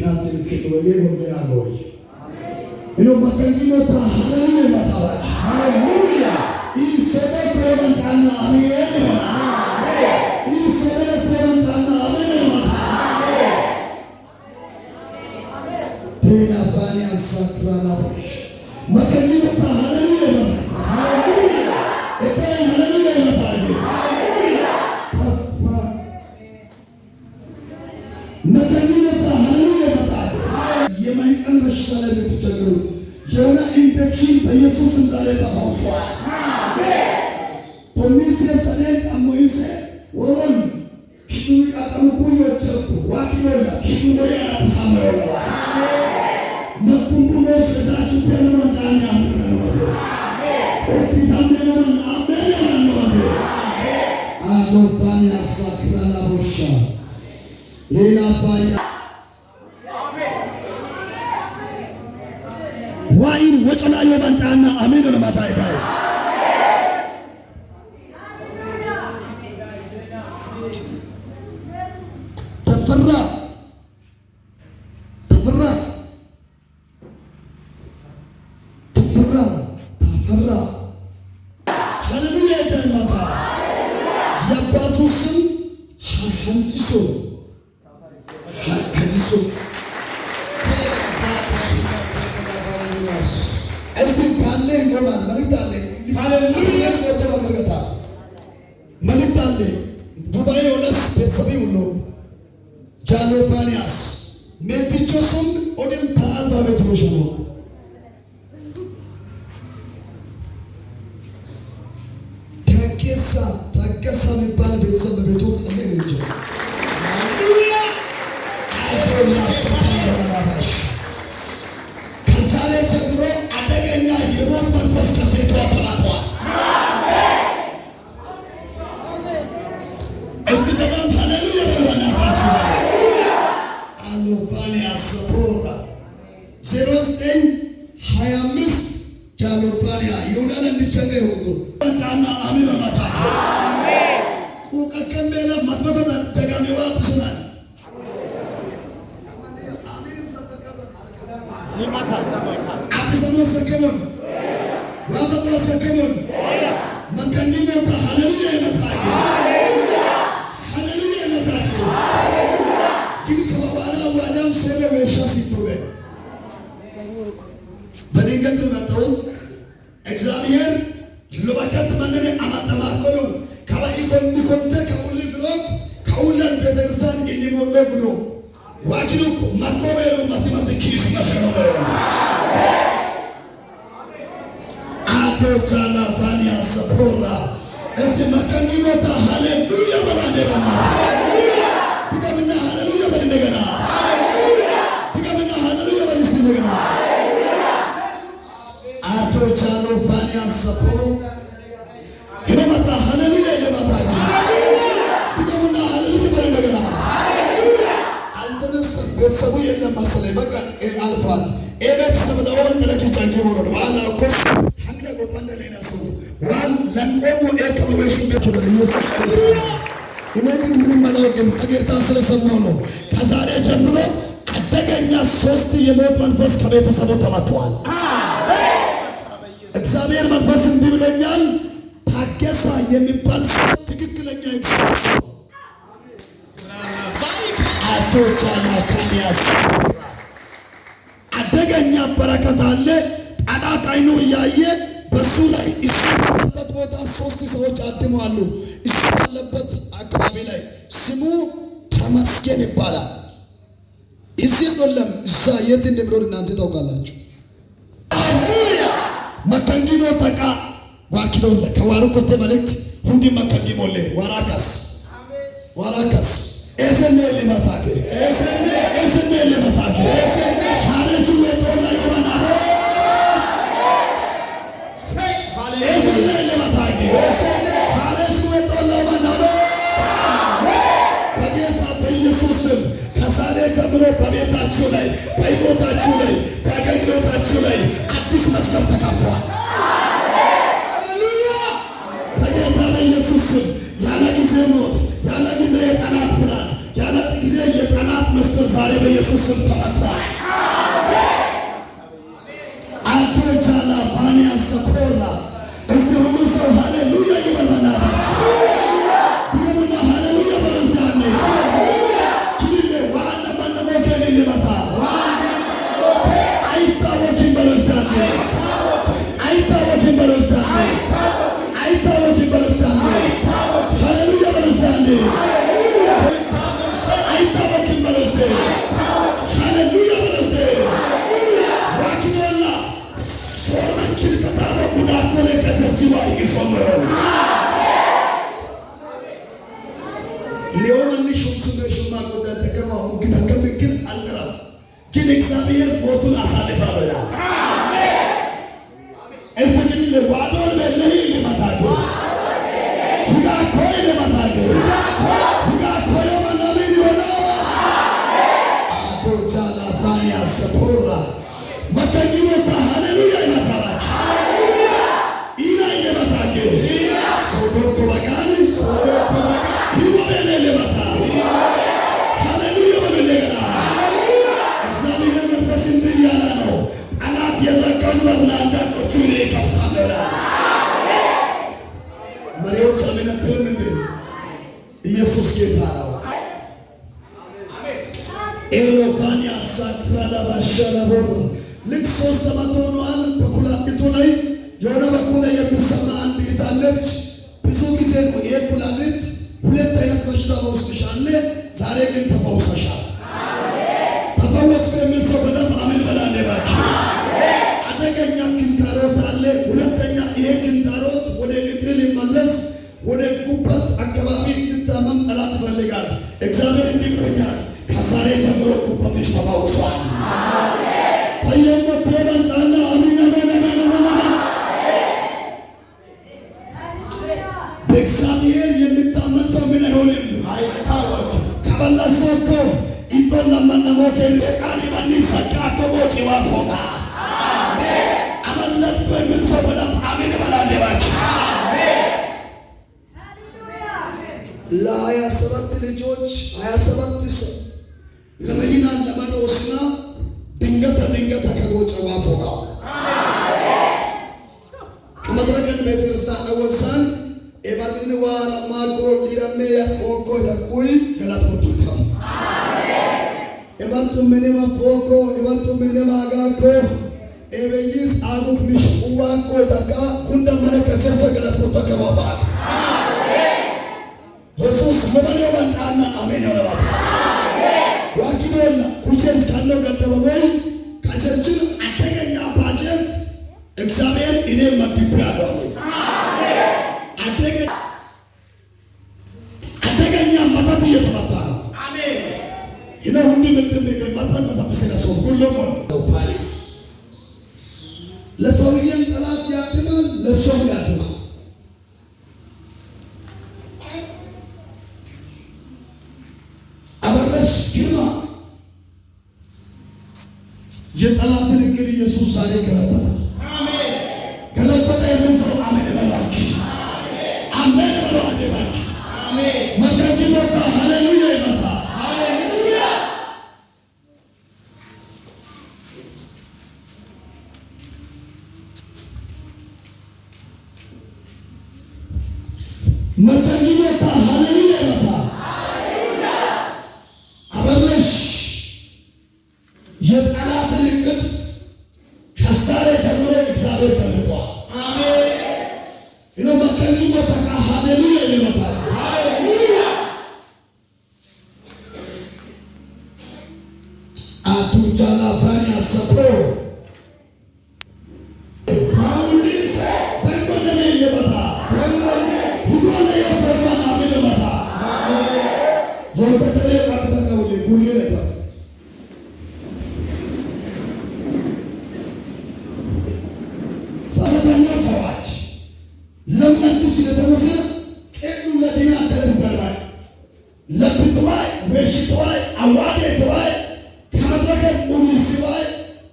Finazzi che volevo le agoi. E non mancano ta hallelujah matava. Hallelujah. Il sedete mangiano amen. Amen. Il sedete mangiano amen. Amen. Tena fania sacrala. Mancano ta hallelujah. Hallelujah. E poi hallelujah matava. Hallelujah. Mancano ta hallelujah matava. የማይጸን በሽታ ላይ የተቸገሩት የሆነ ኢንፌክሽን በኢየሱስ ስም ዛሬ ተፈውሷል። አሜን። ፖሊስ ሰነድ አሞይሰ ወሮን ሽቱ ቃጠሙ ኩዮች ዋኪሎላ ሽቱ ወያ ሳመሮላ አሜን። መኩንዱሎ ሰዛቹ በለማታኛ አሜን። ኦፊታም ለማን አሜን አሜን። አሎፋን ያሳክራላ ቦሻ ሌላ ባያ ዋይን ወጨና የባንጫና አሜን ነው ማታይ ባይ ተፈራ ሃሌሉያ ደማታ ያባቱ ስም ሐንቲሶ እስቲ ካለ ይኖራል መልእክት አለ። ሃሌሉያ ወተባ መርገታ መልእክት አለ። ዱባይ ወለስ ቤተሰብ ሁሉ ጃሎፓኒያስ ሜንቲቾስም ኦደም ታልባ ቤትሮሽ ነው ታገሳ የሚባል ቤተሰብ ቤቱ አለ እንጂ ሃሌሉያ አይቶላሽ ከዛሬ ጀምሮ አደገኛ የሞት መንፈስ ከሴቷ ተላቷል። እስቲ በጣም ሃሌሉያ በለናታችሁ አሎፋኒያ ሰፖራ 0925 ጃሎፋኒያ ይሁዳን እንዲቸገ ይሁዱ አንታና አሜን ማታ አሜን ቁቀከመለ ማጥመተ ደጋሜዋ ብሱናል አብሰሞ ሰከሞን ዋበቶ ሰከሞን መንከኒሞ ሃሌሉያ ይመጣል። ሃሌሉያ ይመጣል። ኪሶባላ ዋዳም ሰለ ወሻ ሲቶበ በድንገት መጣሁት። እግዚአብሔር ለባቻት ማንነ አማጣማቆሉ ከባይ ኮንደ ከሁሉ ፍሮት ከሁሉን ቤተክርስቲያን ይሊሞለ ብሎ ዋኪሉ ማቆበሩ ማቴማቲክስ መስለው አቶቻላ ባኒያ ሰፖራ እስቲ መከኒሞታ ሃሌሉያ በላንደና ሃሌሉያ ድገምና ሃሌሉያ በልንደገና ሃሌሉያ ድገምና ሃሌሉያ በልስንደገና አቶቻሎ ባኒያ ሰፖራ ይመጣ ሃሌሉያ ይመጣ ሃሌሉያ ድገምና ሃሌሉያ በልንደገና ሃሌሉያ አልተነስተም ቤተሰቡ የለም መሰለኝ በቃ አልፏል። ቤተሰብ ለወን ለኪቻንኪ ሞሮ ዋላ ኮስ ሐምለ ጎባንደ ሌላ ሰው ዋል ለቆሙ ከመወሹ ቤት በኢየሱስ ይመድን ምንም አላውቅም ከጌታ ስለሰማው ነው። ከዛሬ ጀምሮ አደገኛ 3 የሞት መንፈስ ከቤተሰቡ ተመቷል። አሜን። እግዚአብሔር መንፈስ እንዲህ ብሎኛል። ታገሳ የሚባል ትክክለኛ እግዚአብሔር አቶቻና ካሚያስ አደገኛ በረከት አለ። ጠላት አይኑ እያየ በሱ ላይ እሱ ባለበት ቦታ 3 ሰዎች አድመዋል። እሱ ባለበት አካባቢ ላይ ስሙ ተመስገን ይባላል። እዚህ አይደለም እዛ የት እንደሚኖር እናንተ ታውቃላችሁ። ሃሌሉያ መከንጊኖ ተቃ ዋኪሎ ከዋሩ ኮቴ መልእክት ሁንዲ መከንጊሞሌ ዋራካስ ኤሰነ ለማታከ ኤሰነ ለማታከ ሃሌቱ ወቶላ ይዋና ኤሰነ ለማታከ ሃሌቱ ወቶላ ይዋና በጌታ በኢየሱስ ስም ከዛሬ ጀምሮ በቤታችሁ ላይ በሕይወታችሁ ላይ በአገልግሎታችሁ ላይ አዲስ መዝገብ ተከፍቷል። ሃሌሉያ በጌታ በኢየሱስ ስም ያለ ጊዜ ሞት ያለ ጊዜ የጠላት ፕላን ያለ ጊዜ የጠላት ምስጢር ዛሬ በኢየሱስ ስም ተመቷል። አቶቻላ ፋኒያ ሰፖራ እስቲ ሁሉ ሰው ሃሌሉያ ይበልና ድገሙና ሃሌሉያ በለስታኔ ኪሌ ዋና ማነሞከኔ ሊመታ አይታወቂም በለስታኔ አይታወቂም በለስታኔ አይታወቂም በለስታኔ ሃሌሉያ በለስታኔ አይታወቂም በለስታኔ ሃሌሉያ በለስታኔ ዋኪኖላ ሶራንቺን ከታባ ጉዳኮሌ ከቸርችዋ ይሶመሮ ሊዮናኒ ሹምሱነ ሹማ ጎዳ ተከማ ሙግታ ከምክል አልቀራም ግን እግዚአብሔር ሞቱን አሳልፋ በላ እስተግኒ ለዋዶር ለለይ ለማታገ ሁጋ ኮይ ለማታገ ሁጋ ኮይ ማናምን ይሆና አቦቻላ ፋኒያ ሰፖራ መከኝሞታ ሃሌሉያ ይመታራች ኢና ይመታገ ሶዶቶ ባጋሊ ይወበለ ለማታ ሃሌሉያ በለገና እግዚአብሔር መንፈስ እንዲያላ ነው ጠላት የዘጋውን በላንዳዎቹ ይከፍታለና መሪዎች አሜናትም እንደ ኢየሱስ ጌታ ነው። ኤሎፋኒያ ሳክራላ ባሻላ ቦሮ ልክ 3 ዓመት ሆኗል። በኩላሊቱ ላይ የሆነ በኩል የሚሰማ አንድ እህታለች። ብዙ ጊዜ ነው ይሄ ኩላሊት 2 አይነት በሽታ በውስጥሽ አለ። ዛሬ ግን ተፈውሰሻል። ተፈወስኩ የሚል ሰው በደንብ አሜን በላለ ባኪ። አደገኛ ክንታሮት አለ። ሁለተኛ ይሄ ክንታሮት ወደ እግር ሊመለስ ወደ ጉበት አካባቢ እንድታመም ጠላት ይፈልጋል። እግዚአብሔር እንዲብኛል ከዛሬ ጀምሮ ጉበትሽ ተፈውሷል። አየመት የመንጻና አሚን አሜን አሜን አሜን። በእግዚአብሔር የሚታመን ሰው ምን አይሆንም አይታወቅም። ከበላሰኮ ኢቶላ ማናሞከ ለቃኒ ማኒ ሰካቶ ወጪ ዋፎጋ አሜን አመለት በሚል ሰው በደም አሜን በላለ ባች አሜን ሃሌሉያ። ለ27 ልጆች 27 ሰው ለመይና ለማኖስና ድንገት ከጎጭ ዋፎጋ አሜን ከመድረከን ቤተክርስቲያን ወልሳን ኤባልን ዋራ ማክሮ ሊራሜ ያቆቆ ደቁይ ገላት ወጥቶ አሜን ኤባልቱ ምንማ ፎኮ ኤባልቱ ምንማ ጋኮ ኤበይስ አጉክ ሚሽ ዋቆ ደቃ ኩንደ መለከቸተ ገላት ወጥቶ ከባባ አሜን ኢየሱስ ለማን ወጣና አሜን ወለባታ አሜን ዋኪዶና ኩቸት ካለው ገደበው ከቸርችን አደገኛ ባጀት እግዚአብሔር እኔ መጥብያለሁ አሜን አደገኛ መታት እየተመታ ነው አሜን ይሄ ሁሉ ምልክት በማጥፋት ተሰበሰበ ሰው ሁሉ ነው ፓሊ ለሰውየን ጠላት ያድማል ለሰው ያድማል አበረሽ ግርማ የጠላትን እግር ኢየሱስ ዛሬ ገለበጠ አሜን ገለበጠ የምን ሰው አሜን በላክ አሜን በላክ አሜን መካከል ወጣ ሃሌሉያ ይመጣ ሃሌሉያ መካከል ወጣ ሃሌሉያ ይመጣ ሃሌሉያ አበረሽ የጠላትን እቅድ ከዛሬ ጀምሮ እግዚአብሔር ገልጧል አሜን ይሄ መካከል ወጣ ሃሌሉያ ይመጣ ሃሌሉያ አቱጃላ ባኒ አሰፕሮ ፓውሊስ በእንደነ ይመጣ ሁሉን የፈርማን አሜን ይመጣ አሜን ጆርበተለ ካተካው ሁሉ ይመጣ ሰዎች ለምን ስለተወሰ ቀኑ ለዲና ተደርጓል ለብትዋይ ወሽትዋይ አዋዴትዋይ ካመደከ ሙኒስዋይ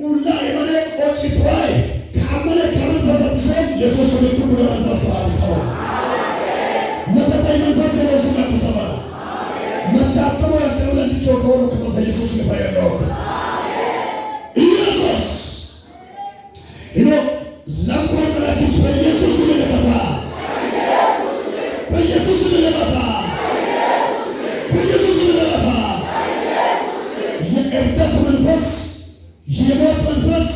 ሁላ የሆነ ቆጭትዋይ ካመለ ከመንፈስ ኢየሱስ ወልቱ ብሎ ተሰራው መተታይ መንፈስ ነው ስለተሰራ መቻተው ያለው ለዲቾ ከሆነ ኢየሱስ ይኖ ለምቆጠላችሁ በኢየሱስ ልመታ በኢየሱስ ልመታ በኢየሱስ ልመታ የእብደት መንፈስ የሞት መንፈስ